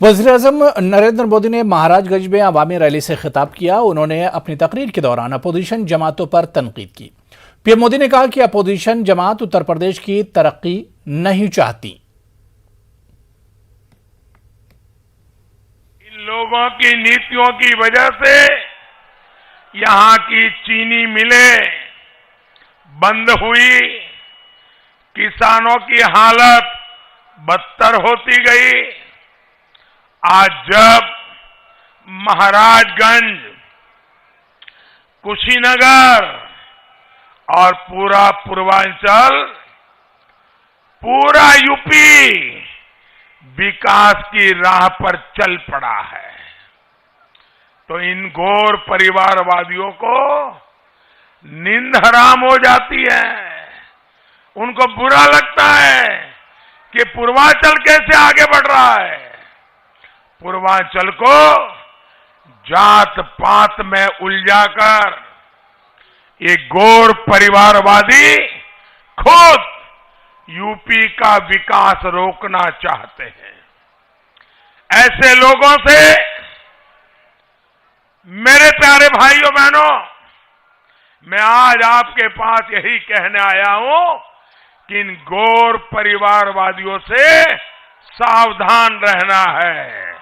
वज़ीर-ए-आज़म नरेंद्र मोदी ने महाराजगंज में अवामी रैली से खिताब किया। उन्होंने अपनी तकरीर के दौरान अपोजिशन जमातों पर तनकीद की। पीएम मोदी ने कहा कि अपोजिशन जमात उत्तर प्रदेश की तरक्की नहीं चाहती। इन लोगों की नीतियों की वजह से यहां की चीनी मिलें बंद हुई, किसानों की हालत बदतर होती गई। आज जब महाराजगंज, कुशीनगर और पूरा पूर्वांचल, पूरा यूपी विकास की राह पर चल पड़ा है, तो इन घोर परिवारवादियों को नींद हराम हो जाती है। उनको बुरा लगता है कि पूर्वांचल कैसे आगे बढ़ रहा है। पूर्वांचल को जात पात में उलझाकर ये घोर परिवारवादी खुद यूपी का विकास रोकना चाहते हैं। ऐसे लोगों से मेरे प्यारे भाइयों बहनों, मैं आज आपके पास यही कहने आया हूं कि इन घोर परिवारवादियों से सावधान रहना है।